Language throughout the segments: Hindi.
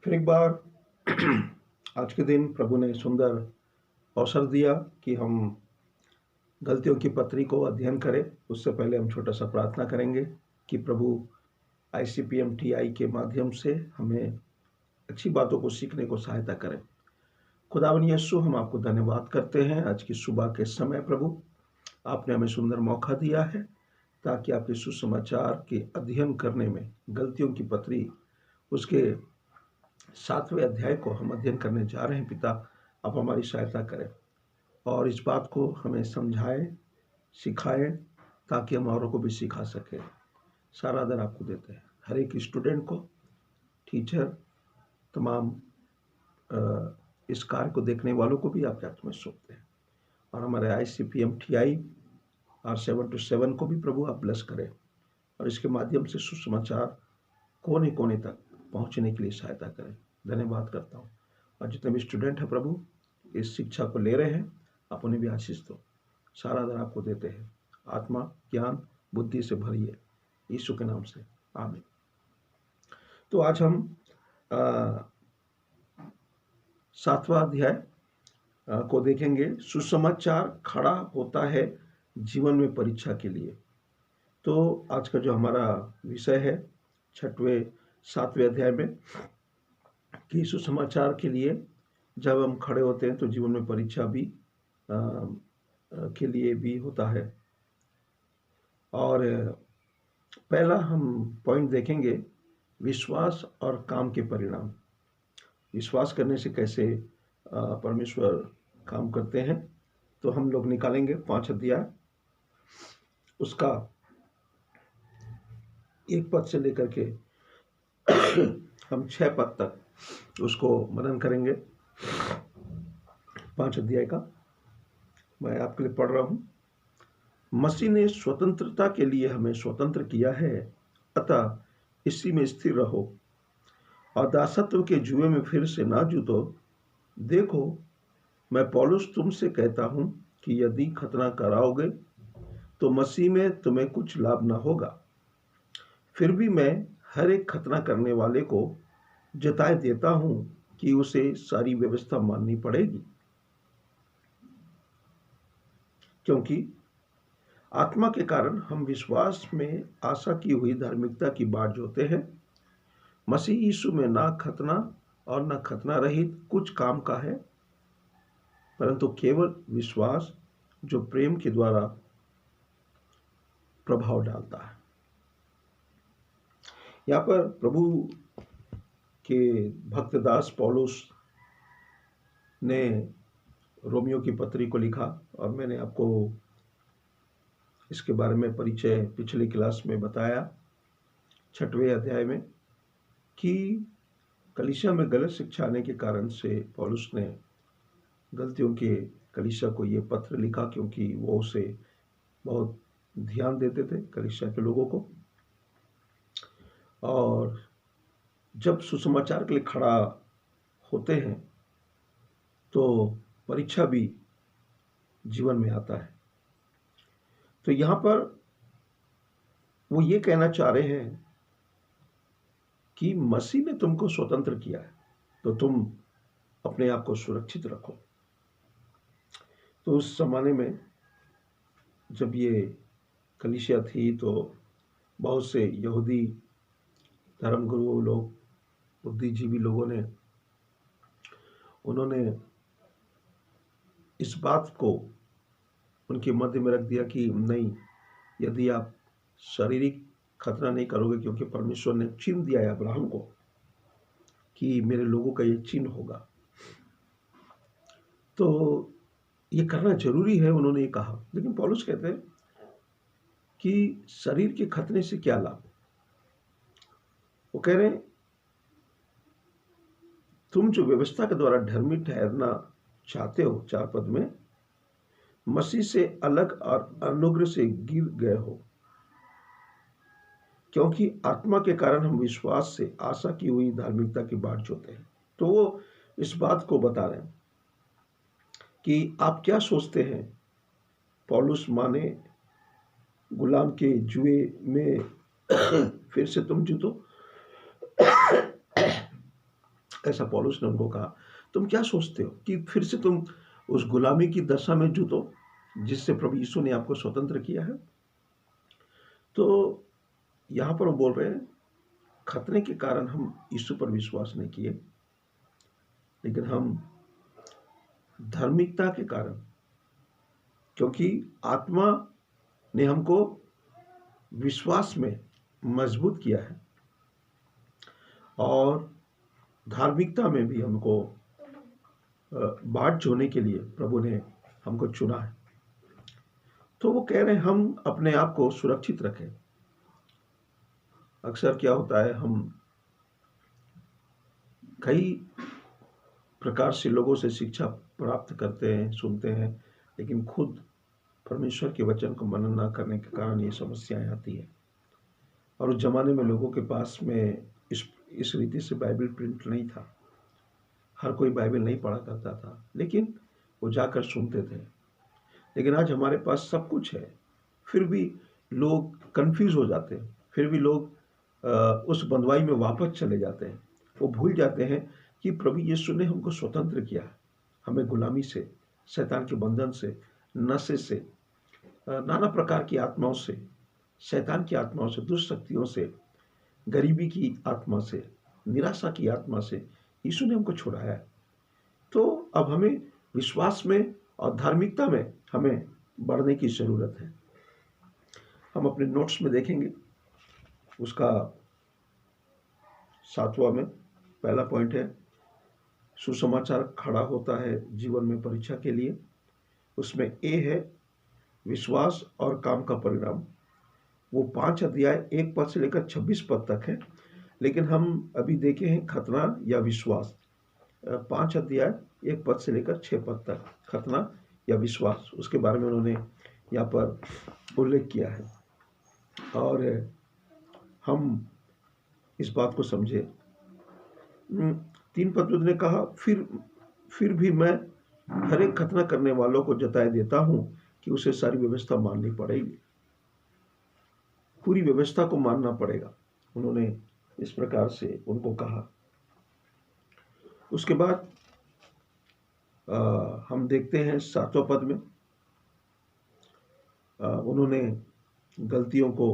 फिर एक बार आज के दिन प्रभु ने सुंदर अवसर दिया कि हम गलतियों की पत्री को अध्ययन करें। उससे पहले हम छोटा सा प्रार्थना करेंगे कि प्रभु ICPM-TI के माध्यम से हमें अच्छी बातों को सीखने को सहायता करें। खुदावन यीशु, हम आपको धन्यवाद करते हैं आज की सुबह के समय। प्रभु, आपने हमें सुंदर मौका दिया है ताकि आपके सुसमाचार के अध्ययन करने में गलतियों की पत्री उसके 7वें अध्याय को हम अध्ययन करने जा रहे हैं। पिता, आप हमारी सहायता करें और इस बात को हमें समझाएं, सिखाएं ताकि हम औरों को भी सिखा सकें। सारा आदर आपको देते हैं। हर एक स्टूडेंट को, टीचर, तमाम इस कार्य को देखने वालों को भी आपके हाथ में सौंपते हैं और हमारे ICPM-TI R7 to 7 को भी प्रभु आप ब्लेस करें और इसके माध्यम से सुसमाचार कोने कोने तक पहुंचने के लिए सहायता करें। धन्यवाद करता हूं। और जितने भी स्टूडेंट हैं प्रभु इस शिक्षा को ले रहे हैं, आप उन्हें भी आशीष दो। सारा आदर आपको देते हैं। आत्मा, ज्ञान, बुद्धि से भरिए, यीशु के नाम से, आमीन। तो आज हम 7वां अध्याय को देखेंगे। सुसमाचार खड़ा होता है जीवन में परीक्षा के लिए। तो आज का जो हमारा विषय है 7वें अध्याय में कि सुसमाचार के लिए जब हम खड़े होते हैं तो जीवन में परीक्षा भी के लिए भी होता है। और पहला हम पॉइंट देखेंगे, विश्वास और काम के परिणाम। विश्वास करने से कैसे परमेश्वर काम करते हैं। तो हम लोग निकालेंगे 5 अध्याय, उसका 1 पद से लेकर के हम 6 पद तक उसको मनन करेंगे। 5 अध्याय का मैं आपके लिए पढ़ रहा हूं। मसीह ने स्वतंत्रता के लिए हमें स्वतंत्र किया है, अतः इसी में स्थिर रहो और दासत्व के जुए में फिर से ना जूतो। देखो, मैं पौलुस तुमसे कहता हूं कि यदि खतना कराओगे तो मसीह में तुम्हें कुछ लाभ न होगा। फिर भी मैं हर एक खतना करने वाले को जताए देता हूं कि उसे सारी व्यवस्था माननी पड़ेगी, क्योंकि आत्मा के कारण हम विश्वास में आशा की हुई धार्मिकता की बाट जोते हैं। मसीह यीशु में ना खतना और ना खतना रहित कुछ काम का है, परंतु केवल विश्वास जो प्रेम के द्वारा प्रभाव डालता है। यहाँ पर प्रभु के भक्तदास पौलुस ने रोमियो की पत्री को लिखा और मैंने आपको इसके बारे में परिचय पिछली क्लास में बताया 6वें अध्याय में कि कलीसिया में गलत शिक्षा आने के कारण से पौलुस ने गलतियों के कलीसिया को ये पत्र लिखा, क्योंकि वो उसे बहुत ध्यान देते थे कलीसिया के लोगों को। और जब सुसमाचार के लिए खड़ा होते हैं तो परीक्षा भी जीवन में आता है। तो यहाँ पर वो ये कहना चाह रहे हैं कि मसीह ने तुमको स्वतंत्र किया है, तो तुम अपने आप को सुरक्षित रखो। तो उस जमाने में जब ये कलीसिया थी तो बहुत से यहूदी धर्मगुरु लोग, बुद्धिजीवी लोगों ने उन्होंने इस बात को उनके मध्य में रख दिया कि नहीं, यदि आप शारीरिक खतना नहीं करोगे, क्योंकि परमेश्वर ने चिन्ह दिया है अब्राहम को कि मेरे लोगों का ये चिन्ह होगा, तो ये करना जरूरी है, उन्होंने ये कहा। लेकिन पौलुस कहते हैं कि शरीर के खतने से क्या लाभ। वो कह रहे हैं तुम जो व्यवस्था के द्वारा धर्मी ठहरना चाहते हो, 4 पद में, मसीह से अलग और अनुग्रह से गिर गए हो, क्योंकि आत्मा के कारण हम विश्वास से आशा की हुई धार्मिकता की बाट जोते हैं। तो वो इस बात को बता रहे हैं कि आप क्या सोचते हैं, पौलुस माने गुलाम के जुए में फिर से तुम जीतो। ऐसा पौलुस ने उनको कहा, तुम क्या सोचते हो कि फिर से तुम उस गुलामी की दशा में जूतो जिससे प्रभु यीशु ने आपको स्वतंत्र किया है? तो यहाँ पर वो बोल रहे हैं, खतने के कारण हम यीशु पर विश्वास नहीं किए, लेकिन हम धार्मिकता के कारण, क्योंकि आत्मा ने हमको विश्वास में मजबूत किया है और धार्मिकता में भी हमको बाट जोड़ने के लिए प्रभु ने हमको चुना है। तो वो कह रहे हैं हम अपने आप को सुरक्षित रखें। अक्सर क्या होता है, हम कई प्रकार से लोगों से शिक्षा प्राप्त करते हैं, सुनते हैं, लेकिन खुद परमेश्वर के वचन को मनन न करने के कारण ये समस्याएं आती है। और उस जमाने में लोगों के पास में इस रीति से बाइबल प्रिंट नहीं था, हर कोई बाइबल नहीं पढ़ा करता था, लेकिन वो जाकर सुनते थे। लेकिन आज हमारे पास सब कुछ है, फिर भी लोग कंफ्यूज हो जाते हैं, फिर भी लोग उस बंधुआई में वापस चले जाते हैं। वो भूल जाते हैं कि प्रभु यीशु ने हमको स्वतंत्र किया, हमें गुलामी से, शैतान के बंधन से, नशे से, नाना प्रकार की आत्माओं से, शैतान की आत्माओं से, दुष्ट शक्तियों से, गरीबी की आत्मा से, निराशा की आत्मा से यीशु ने हमको छुड़ाया है। तो अब हमें विश्वास में और धार्मिकता में हमें बढ़ने की जरूरत है। हम अपने नोट्स में देखेंगे, उसका 7वां में पहला पॉइंट है, सुसमाचार खड़ा होता है जीवन में परीक्षा के लिए। उसमें ए है विश्वास और काम का परिणाम। वो 5 अध्याय 1 पद से लेकर 26 पद तक है, लेकिन हम अभी देखे हैं खतना या विश्वास। 5 अध्याय 1 पद से लेकर 6 पद तक खतना या विश्वास, उसके बारे में उन्होंने यहाँ पर उल्लेख किया है। और हम इस बात को समझे। 3 पद में उन्होंने कहा, फिर भी मैं हर एक खतना करने वालों को जताए देता हूं कि उसे सारी व्यवस्था माननी पड़ेगी, पूरी व्यवस्था को मानना पड़ेगा। उन्होंने इस प्रकार से उनको कहा। उसके बाद हम देखते हैं 7वां पद में उन्होंने गलतियों को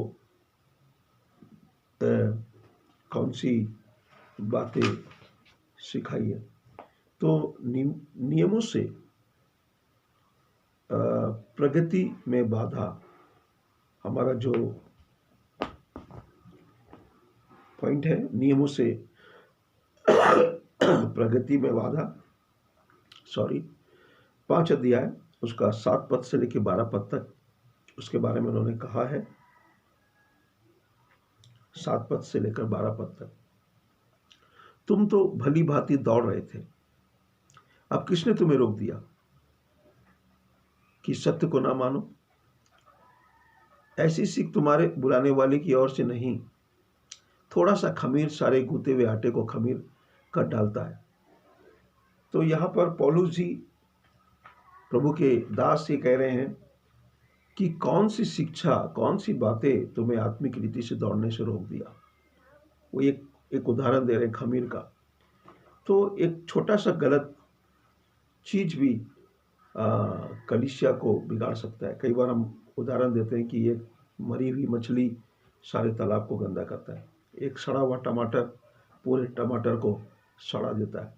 कौन सी बातें सिखाई है। तो नियमों से प्रगति में बाधा, हमारा जो पॉइंट है, नियमों से प्रगति में बाधा, 5 अध्याय उसका 7 पद से लेकर 12 पद तक उसके बारे में उन्होंने कहा है। 7 पद से लेकर 12 पद तक, तुम तो भली भांति दौड़ रहे थे, अब किसने तुम्हें रोक दिया कि सत्य को ना मानो? ऐसी सीख तुम्हारे बुलाने वाले की ओर से नहीं। थोड़ा सा खमीर सारे गूंथे हुए आटे को खमीर कर डालता है। तो यहां पर पौलुस जी, प्रभु के दास, ये कह रहे हैं कि कौन सी शिक्षा, कौन सी बातें तुम्हें आत्मिक रीति से दौड़ने से रोक दिया। वो एक उदाहरण दे रहे हैं खमीर का। तो एक छोटा सा गलत चीज भी कलीसिया को बिगाड़ सकता है। कई बार हम उदाहरण देते हैं कि एक मरी हुई मछली सारे तालाब को गंदा करता है, एक सड़ा हुआ टमाटर पूरे टमाटर को सड़ा देता है।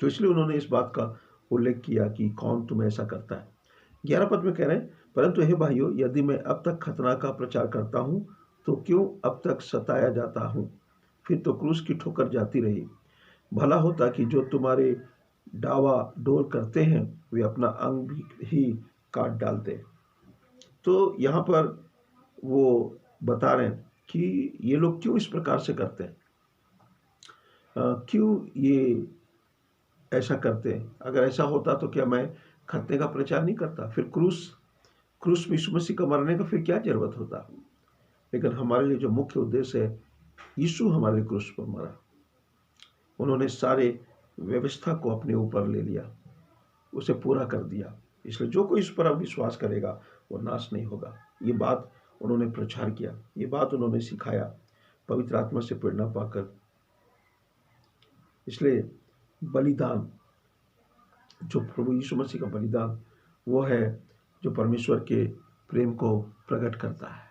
तो इसलिए उन्होंने इस बात का उल्लेख किया कि कौन तुम्हें ऐसा करता है। 11 पद में कह रहे हैं, परंतु हे भाइयों, यदि मैं अब तक खतना का प्रचार करता हूं तो क्यों अब तक सताया जाता हूं? फिर तो क्रूस की ठोकर जाती रही। भला होता कि जो तुम्हारे डावा डोल करते हैं वे अपना अंग भी ही काट डालते। तो यहाँ पर वो बता रहे हैं कि ये लोग क्यों इस प्रकार से करते हैं, क्यों ये ऐसा करते हैं। अगर ऐसा होता तो क्या मैं खतने का प्रचार नहीं करता? फिर क्रूस यीशु मसीह का मरने का फिर क्या जरूरत होता? लेकिन हमारे लिए जो मुख्य उद्देश्य है, यीशु हमारे क्रूस पर मरा, उन्होंने सारे व्यवस्था को अपने ऊपर ले लिया, उसे पूरा कर दिया। इसलिए जो कोई इस पर विश्वास करेगा वो नाश नहीं होगा। ये बात उन्होंने प्रचार किया, ये बात उन्होंने सिखाया, पवित्र आत्मा से प्रेरणा पाकर इसलिए बलिदान, जो प्रभु यीशु मसीह का बलिदान, वो है जो परमेश्वर के प्रेम को प्रकट करता है।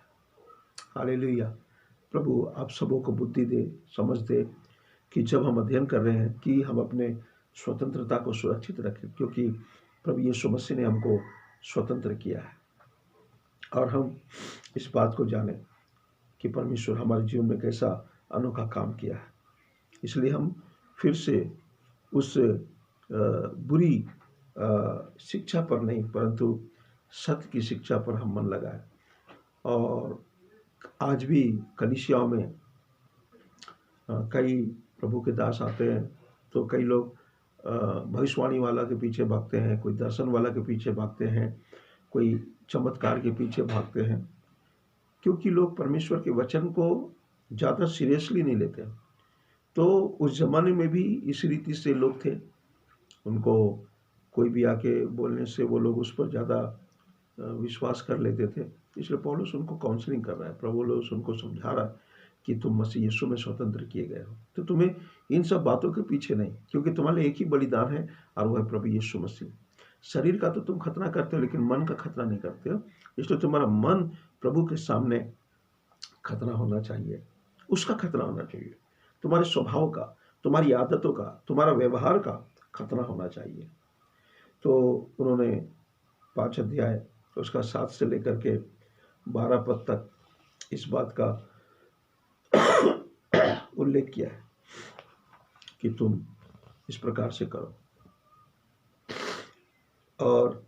हालेलुया। प्रभु आप सबों को बुद्धि दे, समझ दे कि जब हम अध्ययन कर रहे हैं कि हम अपने स्वतंत्रता को सुरक्षित रखें, क्योंकि प्रभु यीशु मसीह ने हमको स्वतंत्र किया है। और हम इस बात को जानें कि परमेश्वर हमारे जीवन में कैसा अनोखा काम किया है। इसलिए हम फिर से उस बुरी शिक्षा पर नहीं, परंतु सत्य की शिक्षा पर हम मन लगाएं। और आज भी कलीसियाओं में कई प्रभु के दास आते हैं, तो कई लोग भविष्यवाणी वाला के पीछे भागते हैं, कोई दर्शन वाला के पीछे भागते हैं, कोई चमत्कार के पीछे भागते हैं, क्योंकि लोग परमेश्वर के वचन को ज़्यादा सीरियसली नहीं लेते। तो उस ज़माने में भी इस रीति से लोग थे, उनको कोई भी आके बोलने से वो लोग उस पर ज़्यादा विश्वास कर लेते थे। इसलिए पौलुस उनको काउंसलिंग कर रहा है, प्रभु पौलुस उनको समझा रहा है कि तुम मसीह यीशु में स्वतंत्र किए गए हो, तो तुम्हें इन सब बातों के पीछे नहीं, क्योंकि तुम्हारे एक ही बलिदान है और वह है प्रभु यीशु मसीह। शरीर का तो तुम खतना करते हो, लेकिन मन का खतना नहीं करते हो। इसलिए तुम्हारा मन प्रभु के सामने खतना होना चाहिए, उसका खतना होना चाहिए, तुम्हारे स्वभाव का, तुम्हारी आदतों का, तुम्हारा व्यवहार का खतना होना चाहिए। तो उन्होंने 5 अध्याय उसका 7 से लेकर के 12 पद तक इस बात का उल्लेख किया है कि तुम इस प्रकार से करो। और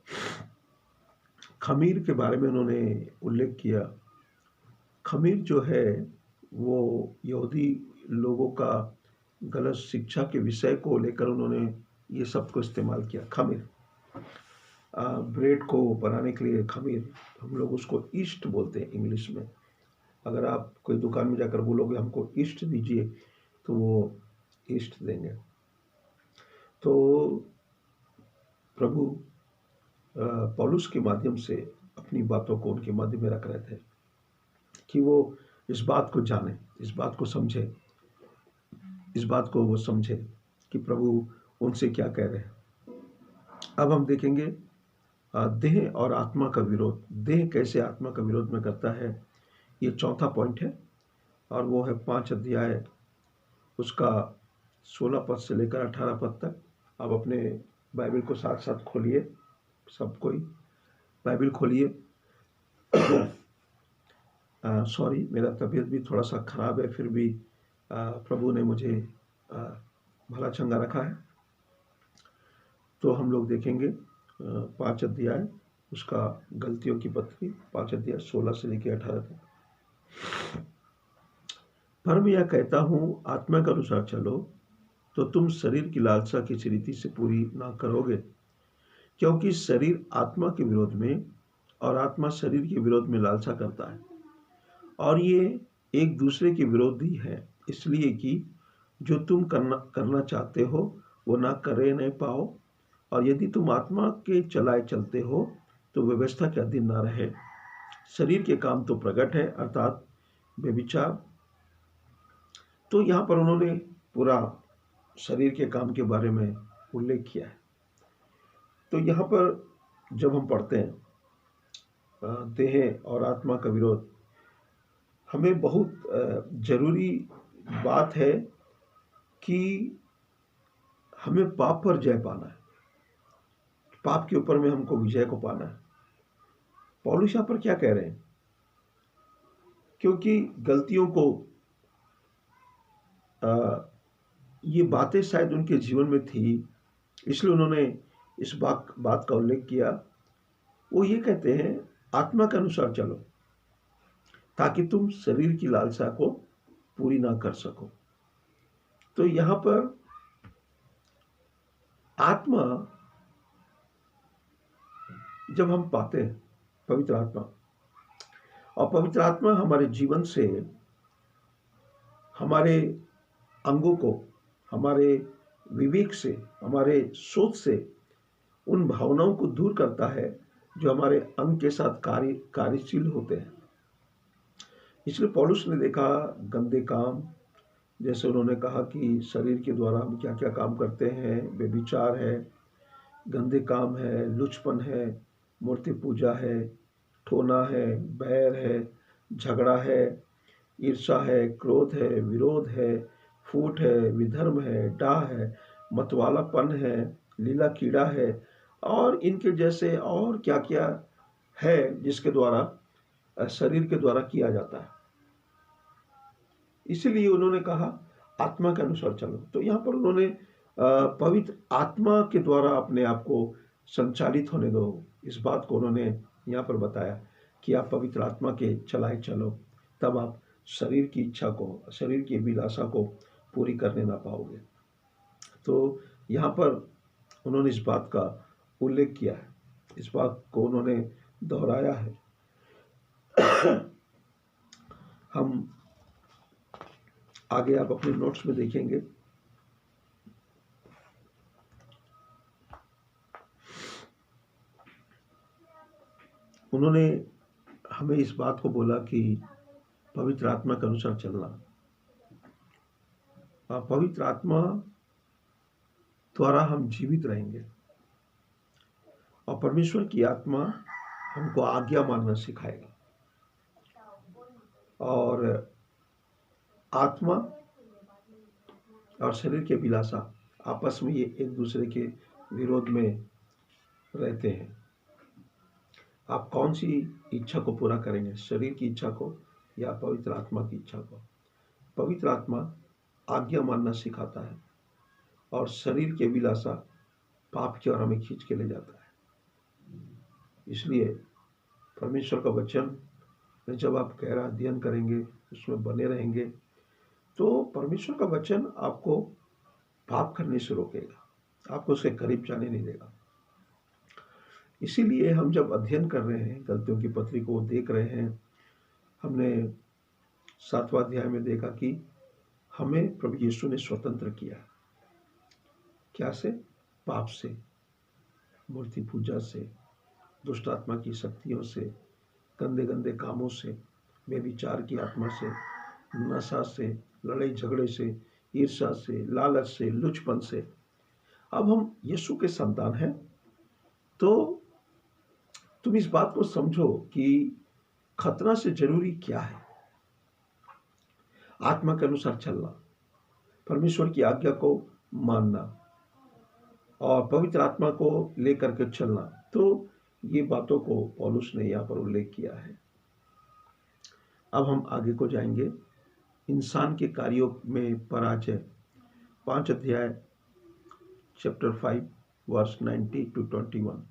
खमीर के बारे में उन्होंने उल्लेख किया। खमीर जो है वो यहूदी लोगों का गलत शिक्षा के विषय को लेकर उन्होंने ये सब को इस्तेमाल किया। खमीर, ब्रेड को बनाने के लिए खमीर, हम लोग उसको ईस्ट बोलते हैं इंग्लिश में। अगर आप कोई दुकान में जाकर बोलोगे हमको ईस्ट दीजिए, तो वो ईस्ट देंगे। तो प्रभु पौलुस के माध्यम से अपनी बातों को उनके माध्यम में रख रहे थे कि वो इस बात को जाने, इस बात को समझे, इस बात को वो समझे कि प्रभु उनसे क्या कह रहे हैं। अब हम देखेंगे देह और आत्मा का विरोध। देह कैसे आत्मा का विरोध में करता है, ये चौथा पॉइंट है, और वो है 5 अध्याय उसका 16 पद से लेकर 18 पद तक। आप अपने बाइबल को साथ साथ खोलिए, सब कोई बाइबल खोलिए। सॉरी, मेरा तबीयत भी थोड़ा सा खराब है, फिर भी प्रभु ने मुझे भला चंगा रखा है। तो हम लोग देखेंगे 5 अध्याय उसका गलतियों की पत्री, 5 अध्याय 16 से लेकर 18 तक। पर मैं यह कहता हूँ, आत्मा के अनुसार चलो तो तुम शरीर की लालसा किसी रीति से पूरी ना करोगे, क्योंकि शरीर आत्मा के विरोध में और आत्मा शरीर के विरोध में लालसा करता है, और ये एक दूसरे के विरोधी है, इसलिए कि जो तुम करना चाहते हो वो ना करे नहीं पाओ। और यदि तुम आत्मा के चलाए चलते हो तो व्यवस्था के अधीन ना रहे। शरीर के काम तो प्रकट है, अर्थात व्यभिचार। तो यहाँ पर उन्होंने पूरा शरीर के काम के बारे में उल्लेख किया है। तो यहाँ पर जब हम पढ़ते हैं देह और आत्मा का विरोध, हमें बहुत जरूरी बात है कि हमें पाप पर जय पाना है, पाप के ऊपर में हमको विजय को पाना है। पौलुस यहाँ पर क्या कह रहे हैं, क्योंकि गलतियों को ये बातें शायद उनके जीवन में थी, इसलिए उन्होंने इस बात का उल्लेख किया। वो ये कहते हैं आत्मा के अनुसार चलो, ताकि तुम शरीर की लालसा को पूरी ना कर सको। तो यहाँ पर आत्मा जब हम पाते हैं, पवित्र आत्मा, और पवित्र आत्मा हमारे जीवन से, हमारे अंगों को, हमारे विवेक से, हमारे सोच से उन भावनाओं को दूर करता है जो हमारे अंग के साथ कार्यशील होते हैं। इसलिए पौलुस ने देखा गंदे काम, जैसे उन्होंने कहा कि शरीर के द्वारा हम क्या क्या काम करते हैं, व्यभिचार है, गंदे काम है, लुचपन है, मूर्ति पूजा है, ठोना है, बैर है, झगड़ा है, ईर्ष्या है, क्रोध है, विरोध है, फूट है, विधर्म है, डाह है, मतवालापन है, लीला कीड़ा है, और इनके जैसे और क्या क्या है जिसके द्वारा शरीर के द्वारा किया जाता है। इसीलिए उन्होंने कहा आत्मा के अनुसार चलो। तो यहाँ पर उन्होंने पवित्र आत्मा के द्वारा अपने आप को संचालित होने दो, इस बात को उन्होंने यहाँ पर बताया कि आप पवित्र आत्मा के चलाए चलो, तब आप शरीर की इच्छा को, शरीर की अभिलाषा को पूरी करने ना पाओगे। तो यहाँ पर उन्होंने इस बात का उल्लेख किया है, इस बात को उन्होंने दोहराया है। हम आगे आप अपने नोट्स में देखेंगे, उन्होंने हमें इस बात को बोला कि पवित्र आत्मा के अनुसार चलना। पवित्र आत्मा द्वारा हम जीवित रहेंगे और परमेश्वर की आत्मा हमको आज्ञा मानना सिखाएगा। और आत्मा और शरीर की अभिलाषा आपस में ये एक दूसरे के विरोध में रहते हैं। आप कौन सी इच्छा को पूरा करेंगे, शरीर की इच्छा को या पवित्र आत्मा की इच्छा को? पवित्र आत्मा आज्ञा मानना सिखाता है और शरीर की अभिलाषा पाप की ओर हमें खींच के ले जाता है। इसलिए परमेश्वर का वचन जब आप गहरा अध्ययन करेंगे, उसमें बने रहेंगे, तो परमेश्वर का वचन आपको पाप करने से रोकेगा, आपको उसके करीब जाने नहीं देगा। इसीलिए हम जब अध्ययन कर रहे हैं, गलतियों की पत्री को देख रहे हैं, हमने 7वां अध्याय में देखा कि हमें प्रभु यीशु ने स्वतंत्र किया। क्या से? पाप से, मूर्ति पूजा से, दुष्ट आत्मा की शक्तियों से, गंदे गंदे कामों से, व्यभिचार की आत्मा से, नशा से, लड़ाई झगड़े से, ईर्ष्या से, लालच से, लुचपन से। अब हम यीशु के संतान हैं, तो तुम इस बात को समझो कि खतना से जरूरी क्या है। आत्मा के अनुसार चलना, परमेश्वर की आज्ञा को मानना और पवित्र आत्मा को लेकर के चलना। तो ये बातों को पौलुस ने यहाँ पर उल्लेख किया है। अब हम आगे को जाएंगे, इंसान के कार्यों में पराजय, 5 अध्याय चैप्टर 5 वर्स 90 to 21।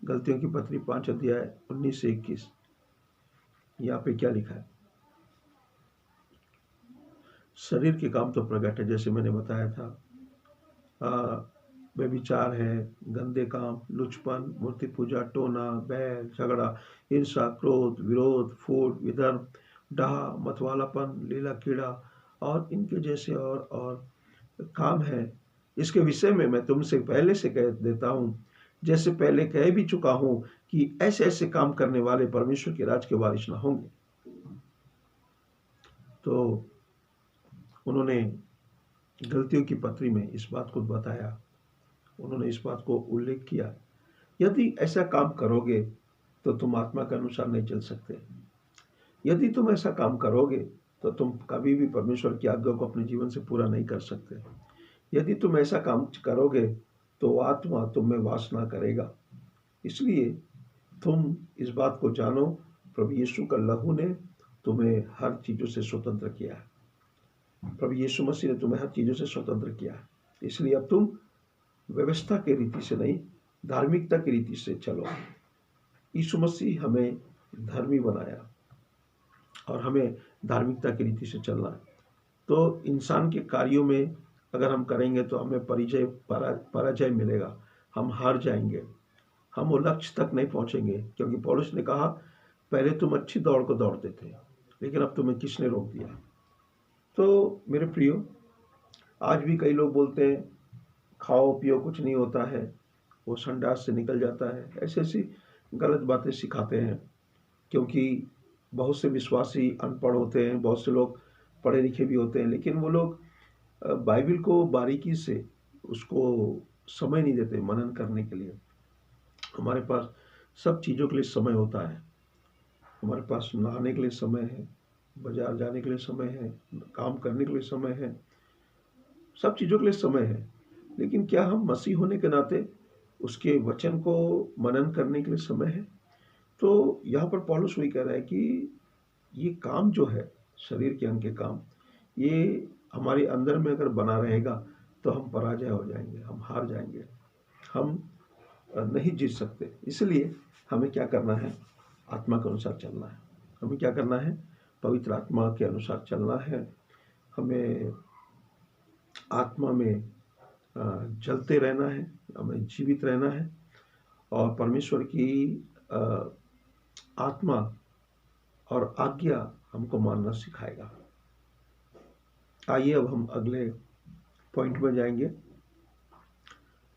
गलतियों की पत्री 5 अध्याय 19 से 21। यहाँ पे क्या लिखा है? शरीर के काम तो प्रकट है, जैसे मैंने बताया था, व्यभिचार है, गंदे काम, लुचपन, मूर्ति पूजा, टोना, बैर, झगड़ा, हिंसा, क्रोध, विरोध, फूट, विधर्म, डाह, मतवालापन, लीला कीड़ा और इनके जैसे और काम है। इसके विषय में मैं तुमसे पहले से कह देता हूँ, जैसे पहले कह भी चुका हूँ कि ऐसे ऐसे काम करने वाले परमेश्वर के राज के वारिस न होंगे। तो उन्होंने गलतियों की पत्री में इस बात को बताया, उन्होंने इस बात को उल्लेख किया, यदि ऐसा काम करोगे तो तुम आत्मा के अनुसार नहीं चल सकते। यदि तुम ऐसा काम करोगे तो तुम कभी भी परमेश्वर की आज्ञा को अपने जीवन से पूरा नहीं कर सकते। यदि तुम ऐसा काम करोगे तो आत्मा तुम में वास ना करेगा। इसलिए तुम इस बात को जानो, प्रभु यीशु का लहू ने तुम्हें हर चीज़ों से स्वतंत्र किया है। प्रभु यीशु मसीह ने तुम्हें हर चीज़ों से स्वतंत्र किया है। इसलिए अब तुम व्यवस्था के रीति से नहीं, धार्मिकता की रीति से चलो। यीशु मसीह हमें धर्मी बनाया और हमें धार्मिकता की रीति से चलना है। तो इंसान के कार्यों में अगर हम करेंगे तो हमें पराजय मिलेगा, हम हार जाएंगे, हम वो लक्ष्य तक नहीं पहुंचेंगे। क्योंकि पौलुस ने कहा, पहले तुम अच्छी दौड़ को दौड़ते थे, लेकिन अब तुम्हें किसने रोक दिया? तो मेरे प्रियो, आज भी कई लोग बोलते हैं खाओ पियो कुछ नहीं होता है, वो संडास से निकल जाता है, ऐसी ऐसी गलत बातें सिखाते हैं। क्योंकि बहुत से विश्वासी अनपढ़ होते हैं, बहुत से लोग पढ़े लिखे भी होते हैं, लेकिन वो लोग बाइबिल को बारीकी से उसको समय नहीं देते मनन करने के लिए। हमारे पास सब चीज़ों के लिए समय होता है। हमारे पास नहाने के लिए समय है, बाजार जाने के लिए समय है, काम करने के लिए समय है, सब चीज़ों के लिए समय है। लेकिन क्या हम मसीह होने के नाते उसके वचन को मनन करने के लिए समय है? तो यहाँ पर पौलुस वही कह रहा है कि ये काम जो है, शरीर के अंग के काम, ये हमारे अंदर में अगर बना रहेगा तो हम पराजय हो जाएंगे, हम हार जाएंगे, हम नहीं जीत सकते। इसलिए हमें क्या करना है? आत्मा के अनुसार चलना है। हमें क्या करना है? पवित्र आत्मा के अनुसार चलना है। हमें आत्मा में जलते रहना है, हमें जीवित रहना है और परमेश्वर की आत्मा और आज्ञा हमको मानना सिखाएगा। आइए अब हम अगले पॉइंट में जाएंगे।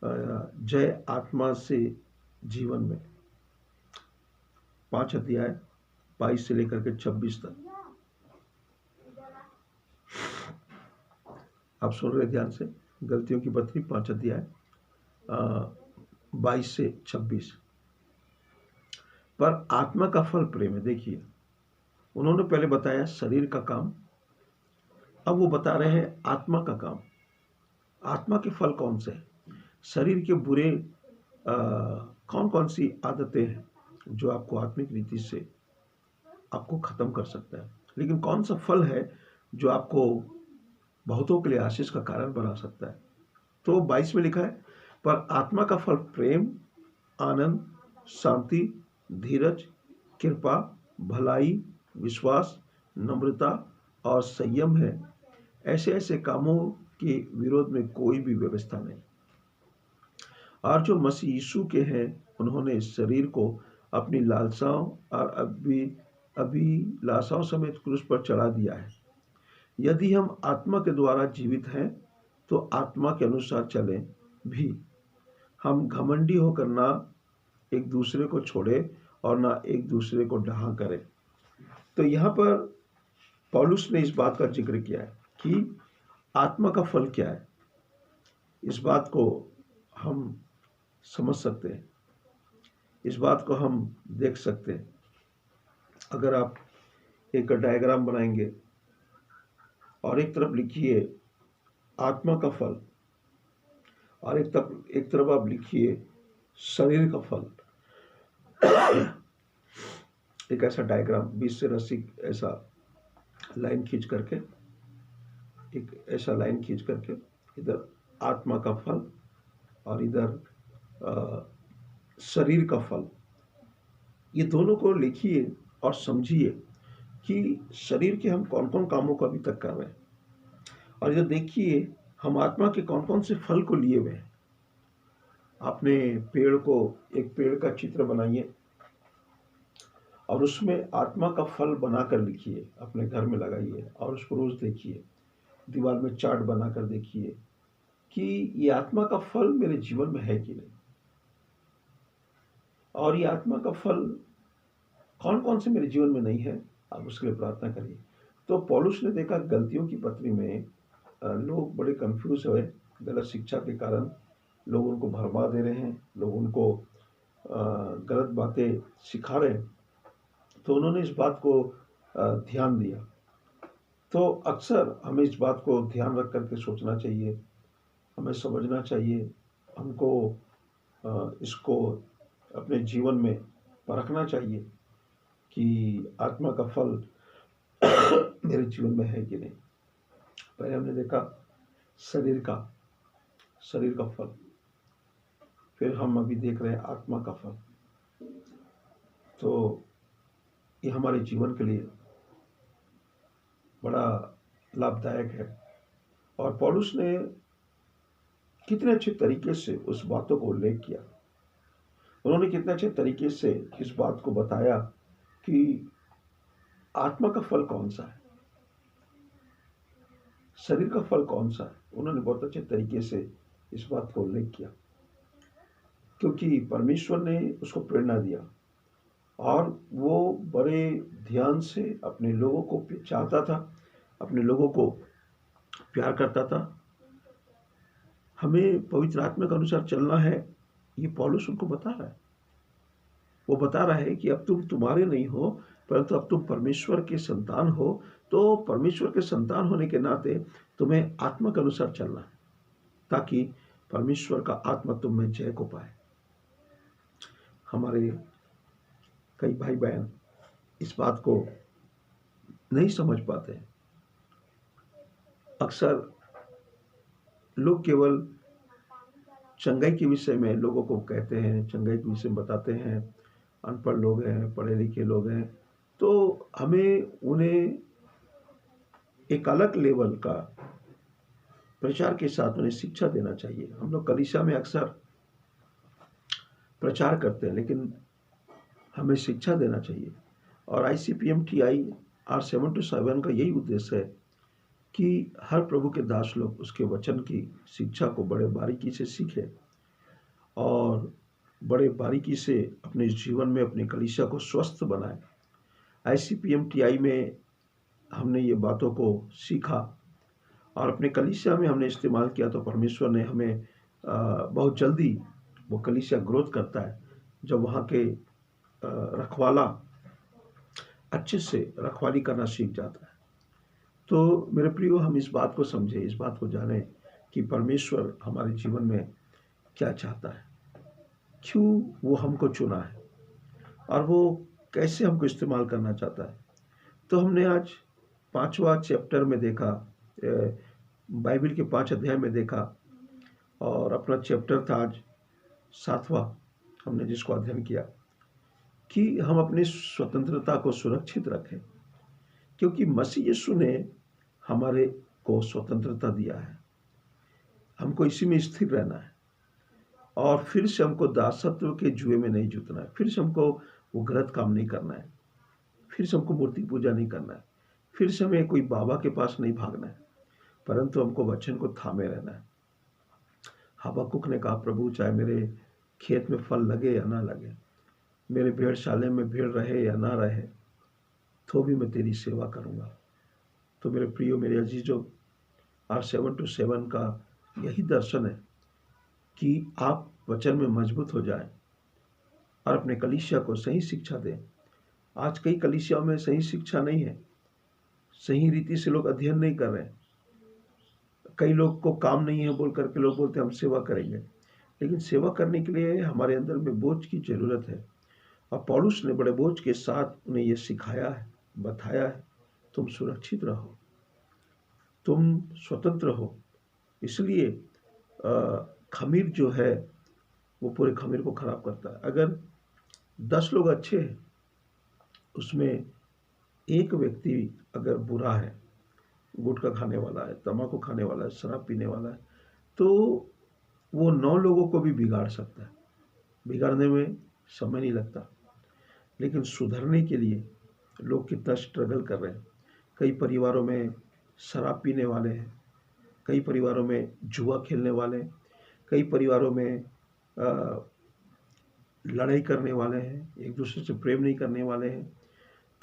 जय आत्मा से जीवन में 5 अध्याय 22 से लेकर के 26 तक आप सुन रहे ध्यान से। गलतियों की पत्री 5 अध्याय 22 से 26। पर आत्मा का फल प्रेम है। देखिए, उन्होंने पहले बताया शरीर का काम, अब वो बता रहे हैं आत्मा का काम। आत्मा के फल कौन से हैं? शरीर के बुरे कौन कौन सी आदतें हैं जो आपको आत्मिक रीति से आपको खत्म कर सकता है, लेकिन कौन सा फल है जो आपको बहुतों के लिए आशीष का कारण बना सकता है? तो 22 में लिखा है, पर आत्मा का फल प्रेम, आनंद, शांति, धीरज, कृपा, भलाई, विश्वास, नम्रता और संयम है। ऐसे ऐसे कामों के विरोध में कोई भी व्यवस्था नहीं। और जो मसीह यीशु के हैं, उन्होंने शरीर को अपनी लालसाओं और अभिलाषाओं समेत क्रूस पर चढ़ा दिया है। यदि हम आत्मा के द्वारा जीवित हैं तो आत्मा के अनुसार चलें भी। हम घमंडी होकर ना एक दूसरे को छोड़े और ना एक दूसरे को डहा करें। तो यहाँ पर पौलुस ने इस बात का जिक्र किया है कि आत्मा का फल क्या है। इस बात को हम समझ सकते हैं, इस बात को हम देख सकते हैं। अगर आप एक डायग्राम बनाएंगे और एक तरफ लिखिए आत्मा का फल और एक तरफ आप लिखिए शरीर का फल, एक ऐसा डायग्राम 20 से 80 ऐसा लाइन खींच करके, एक ऐसा लाइन खींच करके इधर आत्मा का फल और इधर शरीर का फल, ये दोनों को लिखिए और समझिए कि शरीर के हम कौन कौन कामों को अभी तक कर रहे हैं, और इधर देखिए हम आत्मा के कौन कौन से फल को लिए हुए हैं। आपने एक पेड़ का चित्र बनाइए और उसमें आत्मा का फल बनाकर लिखिए, अपने घर में लगाइए और उसको रोज देखिए, दीवार में चार्ट बनाकर देखिए कि ये आत्मा का फल मेरे जीवन में है कि नहीं, और ये आत्मा का फल कौन कौन से मेरे जीवन में नहीं है। आप उसके लिए प्रार्थना करिए। तो पौलुस ने देखा गलतियों की पत्री में लोग बड़े कंफ्यूज हुए, गलत शिक्षा के कारण लोग उनको भरमा दे रहे हैं, लोग उनको गलत बातें सिखा रहे हैं। तो उन्होंने इस बात को ध्यान दिया। तो अक्सर हमें इस बात को ध्यान रख करके सोचना चाहिए, हमें समझना चाहिए, हमको इसको अपने जीवन में परखना चाहिए कि आत्मा का फल मेरे जीवन में है कि नहीं। पहले हमने देखा शरीर का फल, फिर हम अभी देख रहे हैं आत्मा का फल। तो ये हमारे जीवन के लिए बड़ा लाभदायक है। और पौलुस ने कितने अच्छे तरीके से उस बातों को उल्लेख किया, उन्होंने कितने अच्छे तरीके से इस बात को बताया कि आत्मा का फल कौन सा है, शरीर का फल कौन सा है। उन्होंने बहुत अच्छे तरीके से इस बात को उल्लेख किया, क्योंकि परमेश्वर ने उसको प्रेरणा दिया और वो बड़े ध्यान से अपने लोगों को चाहता था अपने लोगों को प्यार करता था। हमें पवित्र आत्मा के अनुसार चलना है, ये पौलुस उनको बता रहा है। वो बता रहा है कि अब तुम तुम्हारे नहीं हो, परंतु अब तुम परमेश्वर के संतान हो। तो परमेश्वर के संतान होने के नाते तुम्हें आत्मा के अनुसार चलना है, ताकि परमेश्वर का आत्मा तुम में जय को पाए। हमारे कई भाई बहन इस बात को नहीं समझ पाते। अक्सर लोग केवल चंगाई के विषय में लोगों को कहते हैं, चंगाई के विषय में बताते हैं। अनपढ़ लोग हैं, पढ़े लिखे लोग हैं, तो हमें उन्हें एक अलग लेवल का प्रचार के साथ उन्हें शिक्षा देना चाहिए। हम लोग कलीसिया में अक्सर प्रचार करते हैं, लेकिन हमें शिक्षा देना चाहिए। और ICPM-TI R727 का यही उद्देश्य है कि हर प्रभु के दास लोग उसके वचन की शिक्षा को बड़े बारीकी से सीखें और बड़े बारीकी से अपने जीवन में अपनी कलीसिया को स्वस्थ बनाएं। ICPM-TI में हमने ये बातों को सीखा और अपने कलीसिया में हमने इस्तेमाल किया, तो परमेश्वर ने हमें बहुत जल्दी वो कलीसिया ग्रोथ करता है जब वहाँ के रखवाला अच्छे से रखवाली करना सीख जाता है। तो मेरे प्रियो, हम इस बात को समझें, इस बात को जानें कि परमेश्वर हमारे जीवन में क्या चाहता है, क्यों वो हमको चुना है और वो कैसे हमको इस्तेमाल करना चाहता है। तो हमने आज 5वां चैप्टर में देखा, बाइबल के 5 अध्याय में देखा, और अपना चैप्टर था आज 7वां, हमने जिसको अध्ययन किया कि हम अपनी स्वतंत्रता को सुरक्षित रखें, क्योंकि मसीह यीशु ने हमारे को स्वतंत्रता दिया है। हमको इसी में स्थिर रहना है और फिर से हमको दासत्व के जुए में नहीं जुतना है, फिर से हमको वो गलत काम नहीं करना है, फिर से हमको मूर्ति पूजा नहीं करना है, फिर से हमें कोई बाबा के पास नहीं भागना है, परंतु हमको वचन को थामे रहना है। हबक्कुक ने कहा, प्रभु चाहे मेरे खेत में फल लगे या ना लगे, मेरे भेड़शाले में भीड़ रहे या ना रहे, तो भी मैं तेरी सेवा करूँगा। तो मेरे प्रियो, मेरे अजीजों, R727 का यही दर्शन है कि आप वचन में मजबूत हो जाएं और अपने कलीसिया को सही शिक्षा दें। आज कई कलीसियाओं में सही शिक्षा नहीं है, सही रीति से लोग अध्ययन नहीं कर रहे हैं। कई लोग को काम नहीं है बोल करके लोग बोलते हैं हम सेवा करेंगे, लेकिन सेवा करने के लिए हमारे अंदर में बोझ की जरूरत है। और पौलुस ने बड़े बोझ के साथ उन्हें यह सिखाया है, बताया है, तुम सुरक्षित रहो, तुम स्वतंत्र हो। इसलिए खमीर जो है वो पूरे खमीर को खराब करता है। अगर 10 लोग अच्छे हैं, उसमें एक व्यक्ति अगर बुरा है, गुटखा खाने वाला है, तंबाकू खाने वाला है, शराब पीने वाला है, तो वो 9 लोगों को भी बिगाड़ सकता है। बिगाड़ने में समय नहीं लगता, लेकिन सुधरने के लिए लोग कितना स्ट्रगल कर रहे हैं। कई परिवारों में शराब पीने वाले हैं, कई परिवारों में जुआ खेलने वाले हैं, कई परिवारों में लड़ाई करने वाले हैं, एक दूसरे से प्रेम नहीं करने वाले हैं।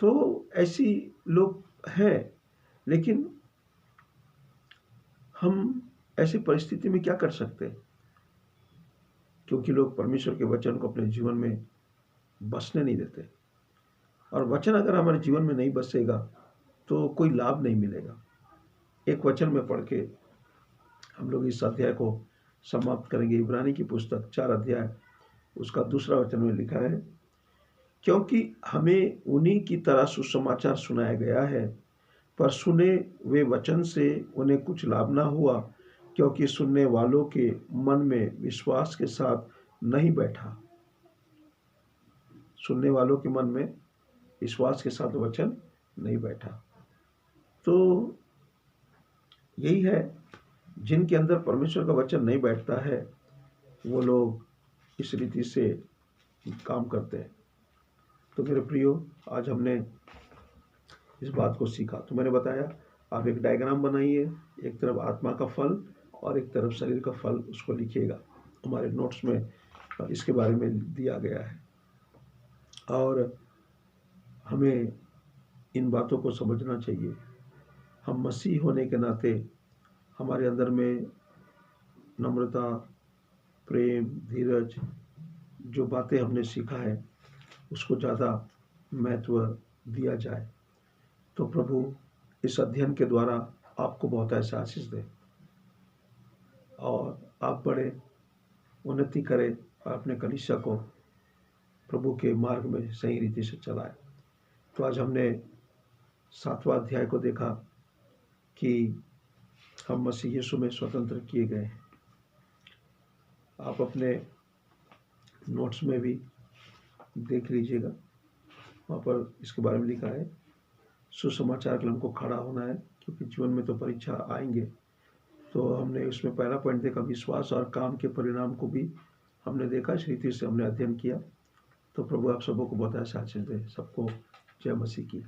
तो ऐसी लोग हैं, लेकिन हम ऐसी परिस्थिति में क्या कर सकते हैं? क्योंकि लोग परमेश्वर के वचन को अपने जीवन में बसने नहीं देते, और वचन अगर हमारे जीवन में नहीं बसेगा तो कोई लाभ नहीं मिलेगा। एक वचन में पढ़ के हम लोग इस अध्याय को समाप्त करेंगे। इब्रानी की पुस्तक 4 अध्याय उसका 2 वचन में लिखा है, क्योंकि हमें उन्हीं की तरह सुसमाचार सुनाया गया है, पर सुने वे वचन से उन्हें कुछ लाभ ना हुआ, क्योंकि सुनने वालों के मन में विश्वास के साथ नहीं बैठा। सुनने वालों के मन में विश्वास के साथ वचन नहीं बैठा। तो यही है, जिनके अंदर परमेश्वर का वचन नहीं बैठता है, वो लोग इस रीति से काम करते हैं। तो मेरे प्रियो, आज हमने इस बात को सीखा। तो मैंने बताया, आप एक डायग्राम बनाइए, एक तरफ आत्मा का फल और एक तरफ शरीर का फल, उसको लिखिएगा। हमारे नोट्स में इसके बारे में दिया गया है, और हमें इन बातों को समझना चाहिए। हम मसीह होने के नाते हमारे अंदर में नम्रता, प्रेम, धीरज, जो बातें हमने सीखा है उसको ज़्यादा महत्व दिया जाए। तो प्रभु इस अध्ययन के द्वारा आपको बहुत ऐसा आशीष दे और आप बड़े उन्नति करें और अपने कलीसिया को प्रभु के मार्ग में सही रीति से चलाए। तो आज हमने 7वां अध्याय को देखा कि हम मसीह यीशु में स्वतंत्र किए गए हैं। आप अपने नोट्स में भी देख लीजिएगा, वहाँ पर इसके बारे में लिखा है सुसमाचार के लिए हमको खड़ा होना है, क्योंकि जीवन में तो परीक्षा आएंगे। तो हमने उसमें पहला पॉइंट देखा, विश्वास और काम के परिणाम को भी हमने देखा, इस रीति से हमने अध्ययन किया। तो प्रभु आप सबों को बहुत आशीष दे। सबको जय मसीह की।